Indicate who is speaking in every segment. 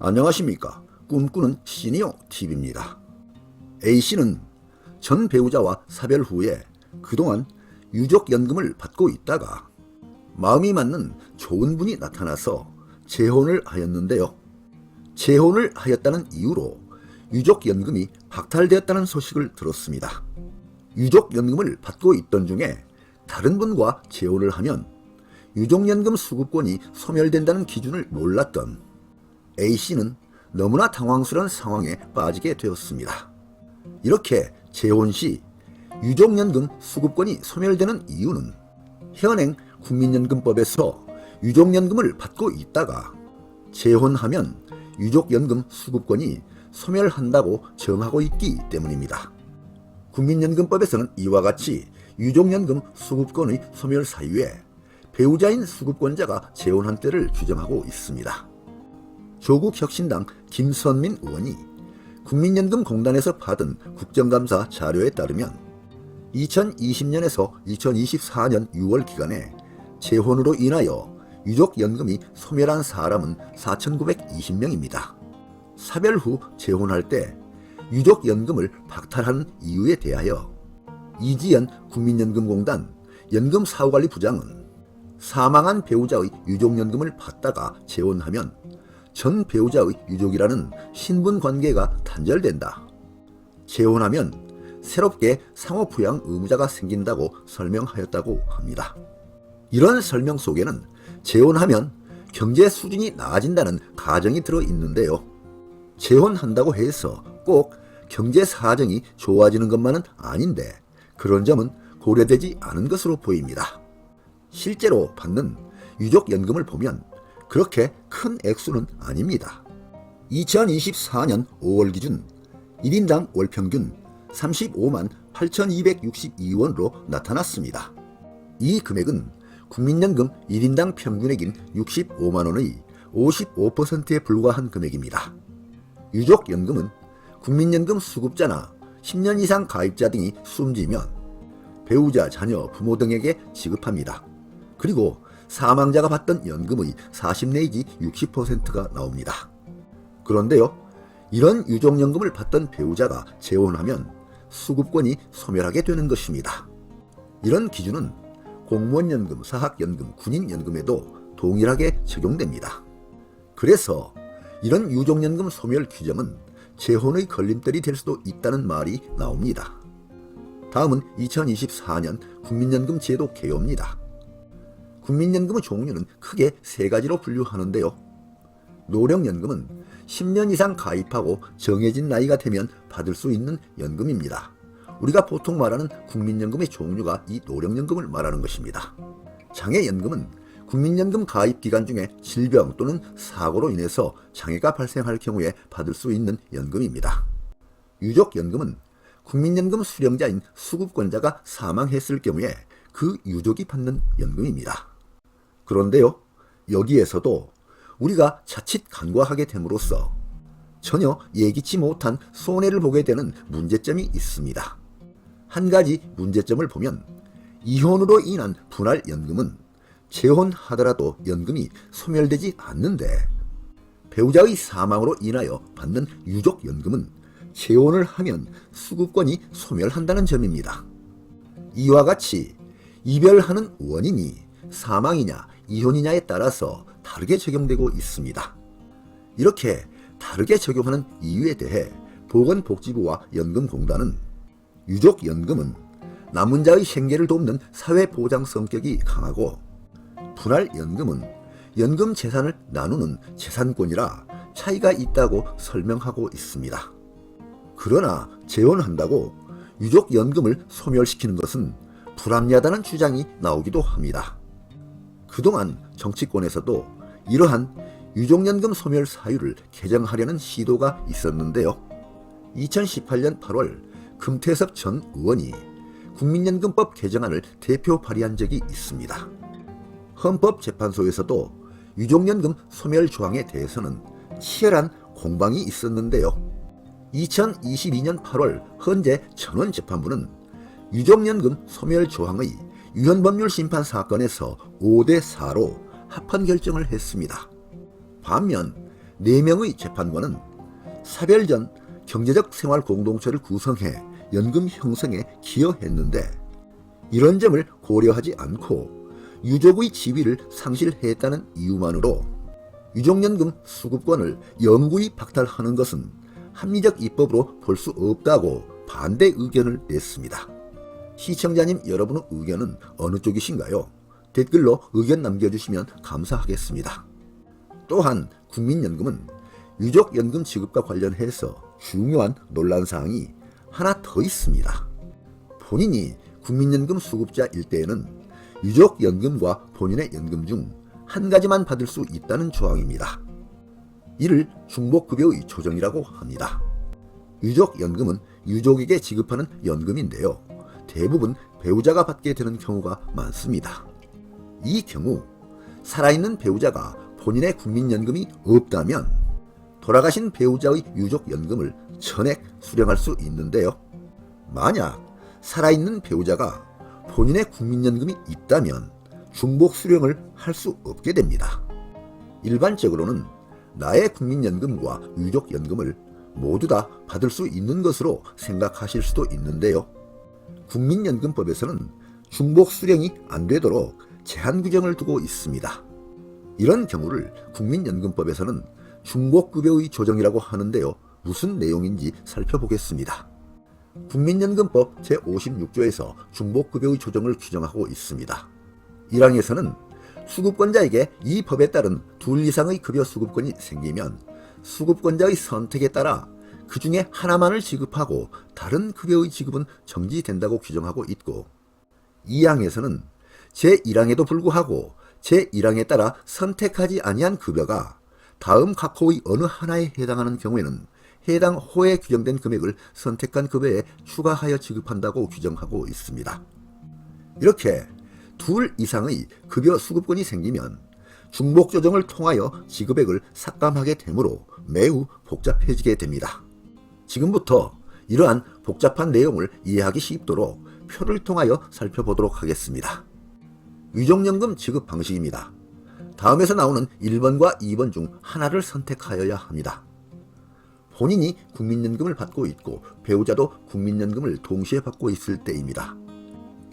Speaker 1: 안녕하십니까. 꿈꾸는 시니어 TV입니다. A씨는 전 배우자와 사별 후에 그동안 유족연금을 받고 있다가 마음이 맞는 좋은 분이 나타나서 재혼을 하였는데요. 재혼을 하였다는 이유로 유족연금이 박탈되었다는 소식을 들었습니다. 유족연금을 받고 있던 중에 다른 분과 재혼을 하면 유족연금 수급권이 소멸된다는 기준을 몰랐던 A씨는 너무나 당황스러운 상황에 빠지게 되었습니다. 이렇게 재혼 시 유족연금 수급권이 소멸되는 이유는 현행 국민연금법에서 유족연금을 받고 있다가 재혼하면 유족연금 수급권이 소멸한다고 정하고 있기 때문입니다. 국민연금법에서는 이와 같이 유족연금 수급권의 소멸 사유에 배우자인 수급권자가 재혼한 때를 규정하고 있습니다. 조국혁신당 김선민 의원이 국민연금공단에서 받은 국정감사 자료에 따르면 2020년에서 2024년 6월 기간에 재혼으로 인하여 유족연금이 소멸한 사람은 4,920명입니다. 사별 후 재혼할 때 유족연금을 박탈하는 이유에 대하여 이지연 국민연금공단 연금사후관리부장은 사망한 배우자의 유족연금을 받다가 재혼하면 전 배우자의 유족이라는 신분관계가 단절된다. 재혼하면 새롭게 상호부양 의무자가 생긴다고 설명하였다고 합니다. 이런 설명 속에는 재혼하면 경제 수준이 나아진다는 가정이 들어있는데요. 재혼한다고 해서 꼭 경제 사정이 좋아지는 것만은 아닌데 그런 점은 고려되지 않은 것으로 보입니다. 실제로 받는 유족연금을 보면 그렇게 큰 액수는 아닙니다. 2024년 5월 기준 1인당 월평균 35만 8,262원으로 나타났습니다. 이 금액은 국민연금 1인당 평균액인 65만원의 55%에 불과한 금액입니다. 유족연금은 국민연금 수급자나 10년 이상 가입자 등이 숨지면 배우자, 자녀, 부모 등에게 지급합니다. 그리고 사망자가 받던 연금의 40 내지 60%가 나옵니다. 그런데요, 이런 유족연금을 받던 배우자가 재혼하면 수급권이 소멸하게 되는 것입니다. 이런 기준은 공무원연금, 사학연금, 군인연금에도 동일하게 적용됩니다. 그래서 이런 유족연금 소멸 규정은 재혼의 걸림돌이 될 수도 있다는 말이 나옵니다. 다음은 2024년 국민연금 제도 개요입니다. 국민연금의 종류는 크게 세 가지로 분류하는데요. 노령연금은 10년 이상 가입하고 정해진 나이가 되면 받을 수 있는 연금입니다. 우리가 보통 말하는 국민연금의 종류가 이 노령연금을 말하는 것입니다. 장애연금은 국민연금 가입 기간 중에 질병 또는 사고로 인해서 장애가 발생할 경우에 받을 수 있는 연금입니다. 유족연금은 국민연금 수령자인 수급권자가 사망했을 경우에 그 유족이 받는 연금입니다. 그런데요, 여기에서도 우리가 자칫 간과하게 됨으로써 전혀 예기치 못한 손해를 보게 되는 문제점이 있습니다. 한 가지 문제점을 보면 이혼으로 인한 분할연금은 재혼하더라도 연금이 소멸되지 않는데 배우자의 사망으로 인하여 받는 유족연금은 재혼을 하면 수급권이 소멸한다는 점입니다. 이와 같이 이별하는 원인이 사망이냐 이혼이냐에 따라서 다르게 적용되고 있습니다. 이렇게 다르게 적용하는 이유에 대해 보건복지부와 연금공단은 유족연금은 남은 자의 생계를 돕는 사회보장 성격이 강하고 분할연금은 연금 재산을 나누는 재산권이라 차이가 있다고 설명하고 있습니다. 그러나 재혼한다고 유족연금을 소멸시키는 것은 불합리하다는 주장이 나오기도 합니다. 그동안 정치권에서도 이러한 유족연금 소멸 사유를 개정하려는 시도가 있었는데요. 2018년 8월 금태섭 전 의원이 국민연금법 개정안을 대표 발의한 적이 있습니다. 헌법재판소에서도 유족연금 소멸 조항에 대해서는 치열한 공방이 있었는데요. 2022년 8월 헌재 천원재판부는 유족연금 소멸 조항의 유현법률 심판 사건에서 5대4로 합헌 결정을 했습니다. 반면 4명의 재판관은 사별 전 경제적 생활 공동체를 구성해 연금 형성에 기여했는데 이런 점을 고려하지 않고 유족의 지위를 상실했다는 이유만으로 유족연금 수급권을 영구히 박탈하는 것은 합리적 입법으로 볼 수 없다고 반대 의견을 냈습니다. 시청자님 여러분의 의견은 어느 쪽이신가요? 댓글로 의견 남겨주시면 감사하겠습니다. 또한 국민연금은 유족연금 지급과 관련해서 중요한 논란사항이 하나 더 있습니다. 본인이 국민연금 수급자일 때에는 유족연금과 본인의 연금 중 한 가지만 받을 수 있다는 조항입니다. 이를 중복급여의 조정이라고 합니다. 유족연금은 유족에게 지급하는 연금인데요. 대부분 배우자가 받게 되는 경우가 많습니다. 이 경우 살아있는 배우자가 본인의 국민연금이 없다면 돌아가신 배우자의 유족연금을 전액 수령할 수 있는데요. 만약 살아있는 배우자가 본인의 국민연금이 있다면 중복 수령을 할 수 없게 됩니다. 일반적으로는 나의 국민연금과 유족연금을 모두 다 받을 수 있는 것으로 생각하실 수도 있는데요. 국민연금법에서는 중복 수령이 안 되도록 제한 규정을 두고 있습니다. 이런 경우를 국민연금법에서는 중복급여의 조정이라고 하는데요. 무슨 내용인지 살펴보겠습니다. 국민연금법 제56조에서 중복급여의 조정을 규정하고 있습니다. 1항에서는 수급권자에게 이 법에 따른 둘 이상의 급여 수급권이 생기면 수급권자의 선택에 따라 그 중에 하나만을 지급하고 다른 급여의 지급은 정지된다고 규정하고 있고, 2항에서는 제1항에도 불구하고 제1항에 따라 선택하지 아니한 급여가 다음 각 호의 어느 하나에 해당하는 경우에는 해당 호에 규정된 금액을 선택한 급여에 추가하여 지급한다고 규정하고 있습니다. 이렇게 둘 이상의 급여 수급권이 생기면 중복 조정을 통하여 지급액을 삭감하게 되므로 매우 복잡해지게 됩니다. 지금부터 이러한 복잡한 내용을 이해하기 쉽도록 표를 통하여 살펴보도록 하겠습니다. 유족연금 지급 방식입니다. 다음에서 나오는 1번과 2번 중 하나를 선택하여야 합니다. 본인이 국민연금을 받고 있고 배우자도 국민연금을 동시에 받고 있을 때입니다.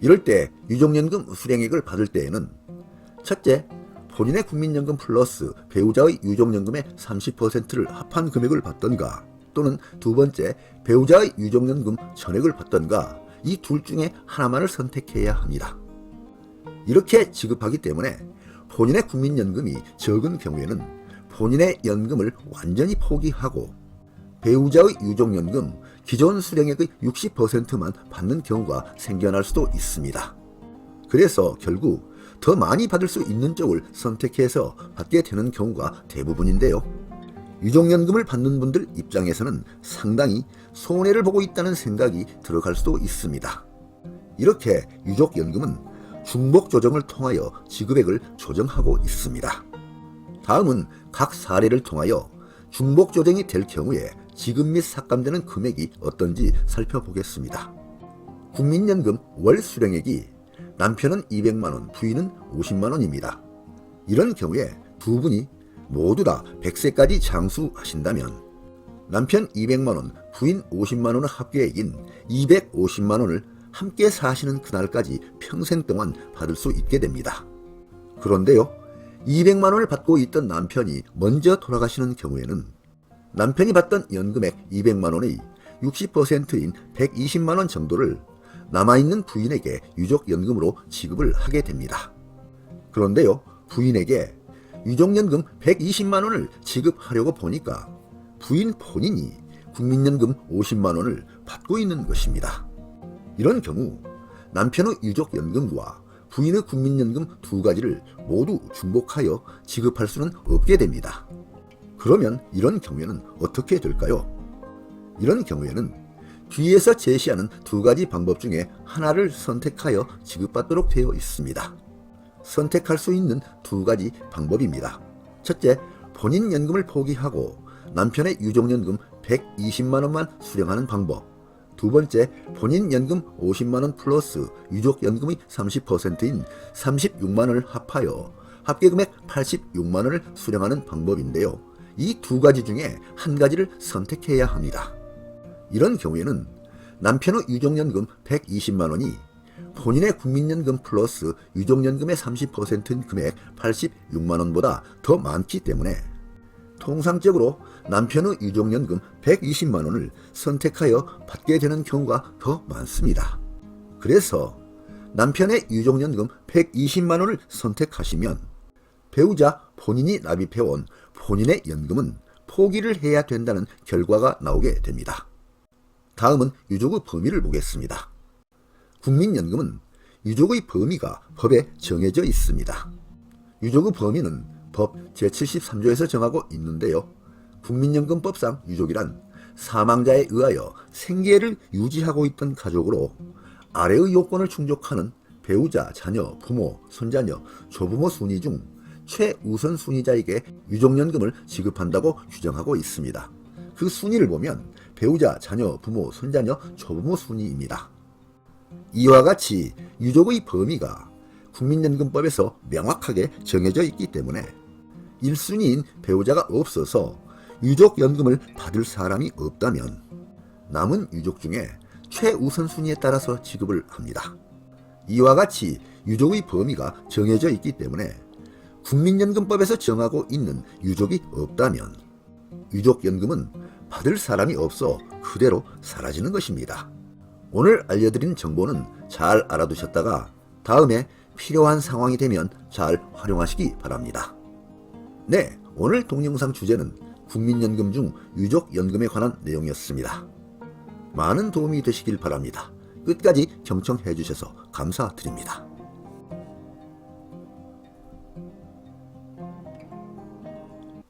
Speaker 1: 이럴 때 유족연금 수령액을 받을 때에는 첫째, 본인의 국민연금 플러스 배우자의 유족연금의 30%를 합한 금액을 받던가, 또는 두 번째, 배우자의 유족연금 전액을 받던가, 이 둘 중에 하나만을 선택해야 합니다. 이렇게 지급하기 때문에 본인의 국민연금이 적은 경우에는 본인의 연금을 완전히 포기하고 배우자의 유족연금 기존 수령액의 60%만 받는 경우가 생겨날 수도 있습니다. 그래서 결국 더 많이 받을 수 있는 쪽을 선택해서 받게 되는 경우가 대부분인데요. 유족연금을 받는 분들 입장에서는 상당히 손해를 보고 있다는 생각이 들어갈 수도 있습니다. 이렇게 유족연금은 중복 조정을 통하여 지급액을 조정하고 있습니다. 다음은 각 사례를 통하여 중복 조정이 될 경우에 지급 및 삭감되는 금액이 어떤지 살펴보겠습니다. 국민연금 월 수령액이 남편은 200만원, 부인은 50만원입니다. 이런 경우에 두 분이 모두 다 100세까지 장수하신다면 남편 200만원, 부인 50만원의 합계액인 250만원을 함께 사시는 그날까지 평생 동안 받을 수 있게 됩니다. 그런데요, 200만원을 받고 있던 남편이 먼저 돌아가시는 경우에는 남편이 받던 연금액 200만원의 60%인 120만원 정도를 남아있는 부인에게 유족연금으로 지급을 하게 됩니다. 그런데요, 부인에게 유족연금 120만원을 지급하려고 보니까 부인 본인이 국민연금 50만원을 받고 있는 것입니다. 이런 경우 남편의 유족연금과 부인의 국민연금 두 가지를 모두 중복하여 지급할 수는 없게 됩니다. 그러면 이런 경우에는 어떻게 될까요? 이런 경우에는 뒤에서 제시하는 두 가지 방법 중에 하나를 선택하여 지급받도록 되어 있습니다. 선택할 수 있는 두 가지 방법입니다. 첫째, 본인 연금을 포기하고 남편의 유족연금 120만원만 수령하는 방법. 두 번째, 본인 연금 50만원 플러스 유족연금의 30%인 36만원을 합하여 합계금액 86만원을 수령하는 방법인데요. 이 두 가지 중에 한 가지를 선택해야 합니다. 이런 경우에는 남편의 유족연금 120만 원이 본인의 국민연금 플러스 유족연금의 30%인 금액 86만 원보다 더 많기 때문에 통상적으로 남편의 유족연금 120만 원을 선택하여 받게 되는 경우가 더 많습니다. 그래서 남편의 유족연금 120만 원을 선택하시면 배우자 본인이 납입해온 본인의 연금은 포기를 해야 된다는 결과가 나오게 됩니다. 다음은 유족의 범위를 보겠습니다. 국민연금은 유족의 범위가 법에 정해져 있습니다. 유족의 범위는 법 제73조에서 정하고 있는데요. 국민연금법상 유족이란 사망자에 의하여 생계를 유지하고 있던 가족으로 아래의 요건을 충족하는 배우자, 자녀, 부모, 손자녀, 조부모 순위 중 최우선 순위자에게 유족연금을 지급한다고 규정하고 있습니다. 그 순위를 보면 배우자, 자녀, 부모, 손자녀, 조부모 순위입니다. 이와 같이 유족의 범위가 국민연금법에서 명확하게 정해져 있기 때문에 1순위인 배우자가 없어서 유족연금을 받을 사람이 없다면 남은 유족 중에 최우선 순위에 따라서 지급을 합니다. 이와 같이 유족의 범위가 정해져 있기 때문에 국민연금법에서 정하고 있는 유족이 없다면 유족연금은 받을 사람이 없어 그대로 사라지는 것입니다. 오늘 알려드린 정보는 잘 알아두셨다가 다음에 필요한 상황이 되면 잘 활용하시기 바랍니다. 네, 오늘 동영상 주제는 국민연금 중 유족연금에 관한 내용이었습니다. 많은 도움이 되시길 바랍니다. 끝까지 경청해 주셔서 감사드립니다.